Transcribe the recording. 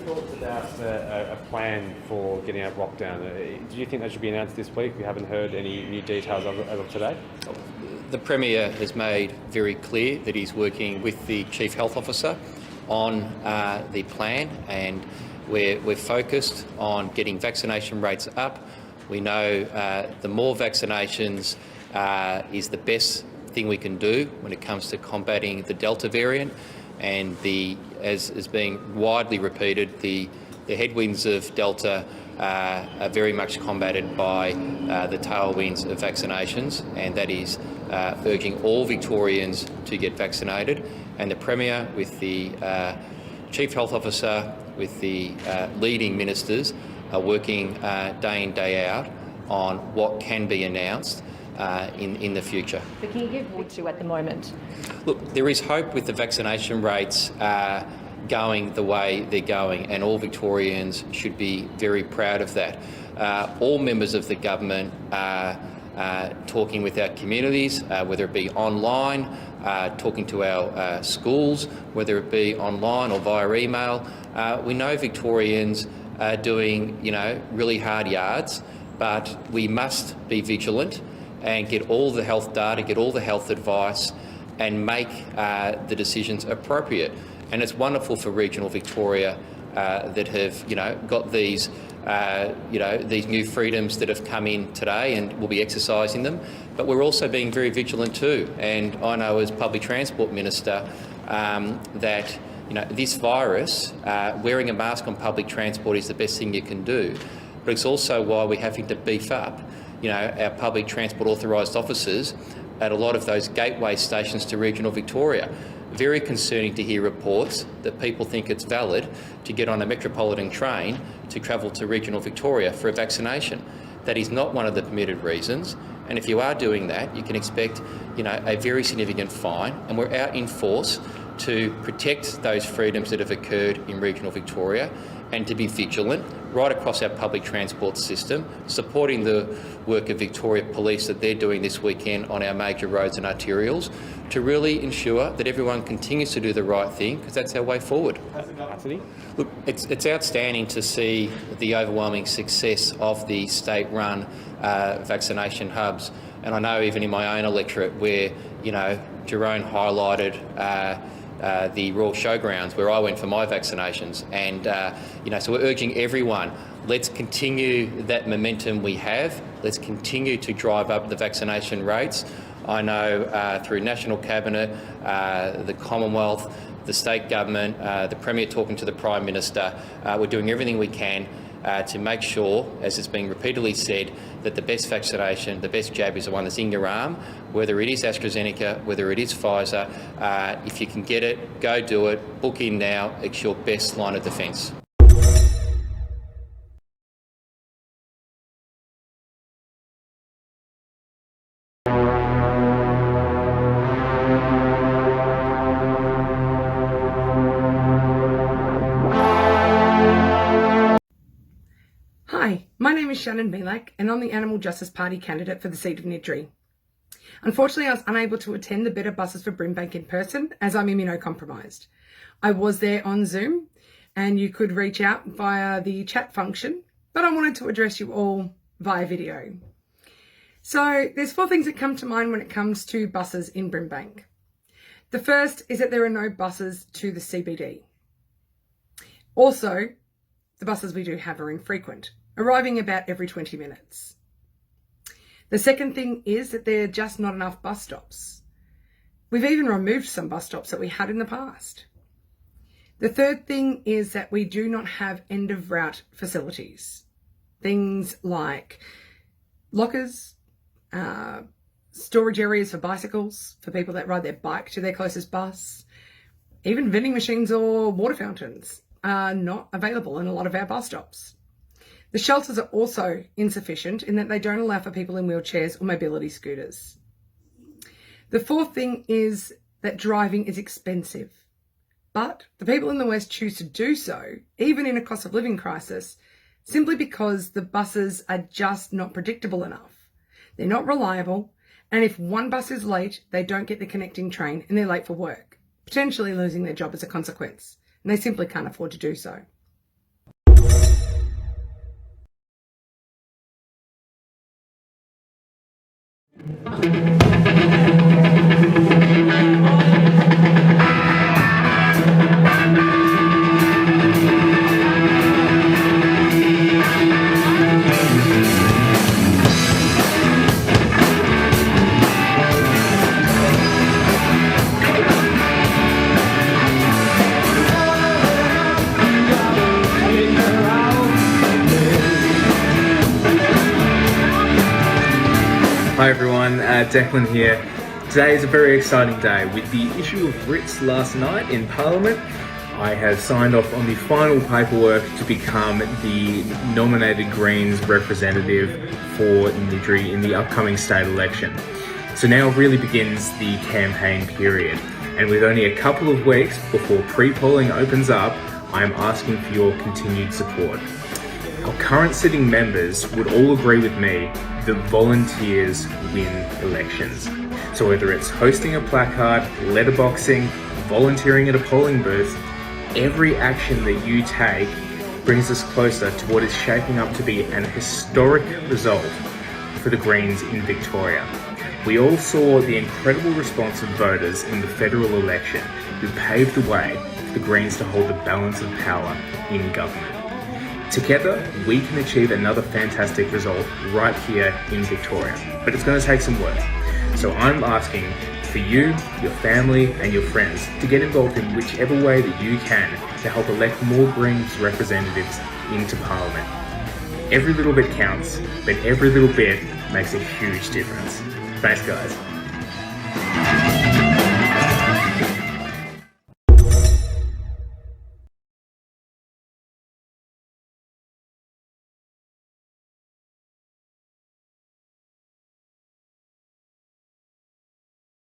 thoughts about a plan for getting out of lockdown? Do you think that should be announced this week? We haven't heard any new details as of today. The Premier has made very clear that he's working with the Chief Health Officer on the plan, and we're focused on getting vaccination rates up. We know the more vaccinations is the best thing we can do when it comes to combating the Delta variant, and as is being widely repeated, the headwinds of Delta are very much combated by the tailwinds of vaccinations, and that is urging all Victorians to get vaccinated. And the Premier, with the Chief Health Officer, with the leading ministers, are working day in, day out on what can be announced in the future. But can you give what to at the moment? Look, there is hope with the vaccination rates going the way they're going, and all Victorians should be very proud of that. All members of the government are talking with our communities, whether it be online, talking to our schools, whether it be online or via email. We know Victorians are doing, really hard yards, but we must be vigilant and get all the health data, get all the health advice, and make the decisions appropriate. And it's wonderful for regional Victoria that have, got these, these new freedoms that have come in today, and we'll be exercising them. But we're also being very vigilant too. And I know as Public Transport Minister that, this virus, wearing a mask on public transport is the best thing you can do. But it's also why we're having to beef up, our public transport authorised officers at a lot of those gateway stations to regional Victoria. Very concerning to hear reports that people think it's valid to get on a metropolitan train to travel to regional Victoria for a vaccination. That is not one of the permitted reasons, and if you are doing that, you can expect, a very significant fine, and we're out in force to protect those freedoms that have occurred in regional Victoria, and to be vigilant right across our public transport system, supporting the work of Victoria Police that they're doing this weekend on our major roads and arterials, to really ensure that everyone continues to do the right thing, because that's our way forward. Look, it's outstanding to see the overwhelming success of the state-run vaccination hubs, and I know even in my own electorate where, Joanne highlighted the Royal Showgrounds where I went for my vaccinations, and so we're urging everyone, let's continue that momentum we have. Let's continue to drive up the vaccination rates. I know through National Cabinet, the Commonwealth, the state government, the Premier talking to the Prime Minister, we're doing everything we can to make sure, as it's been repeatedly said, that the best vaccination, the best jab is the one that's in your arm, whether it is AstraZeneca, whether it is Pfizer. If you can get it, go do it, book in now, it's your best line of defence. Hi, my name is Shannon Meilak, and I'm the Animal Justice Party candidate for the seat of Niddrie. Unfortunately, I was unable to attend the Better Buses for Brimbank in person as I'm immunocompromised. I was there on Zoom, and you could reach out via the chat function, but I wanted to address you all via video. So there's 4 things that come to mind when it comes to buses in Brimbank. The first is that there are no buses to the CBD. Also, the buses we do have are infrequent, arriving about every 20 minutes. The second thing is that there are just not enough bus stops. We've even removed some bus stops that we had in the past. The third thing is that we do not have end of route facilities. Things like lockers, storage areas for bicycles, for people that ride their bike to their closest bus, even vending machines or water fountains are not available in a lot of our bus stops. The shelters are also insufficient in that they don't allow for people in wheelchairs or mobility scooters. The fourth thing is that driving is expensive, but the people in the West choose to do so, even in a cost of living crisis, simply because the buses are just not predictable enough. They're not reliable, and if one bus is late, they don't get the connecting train and they're late for work, potentially losing their job as a consequence, and they simply can't afford to do so. Hi everyone, Declan here. Today is a very exciting day. With the issue of writs last night in Parliament, I have signed off on the final paperwork to become the nominated Greens representative for Niddrie in the upcoming state election. So now really begins the campaign period, and with only a couple of weeks before pre-polling opens up, I am asking for your continued support. Our current sitting members would all agree with me that volunteers win elections. So whether it's hosting a placard, letterboxing, volunteering at a polling booth, every action that you take brings us closer to what is shaping up to be an historic result for the Greens in Victoria. We all saw the incredible response of voters in the federal election who paved the way for the Greens to hold the balance of power in government. Together, we can achieve another fantastic result right here in Victoria, but it's going to take some work. So I'm asking for you, your family and your friends to get involved in whichever way that you can to help elect more Greens representatives into Parliament. Every little bit counts, but every little bit makes a huge difference. Thanks guys.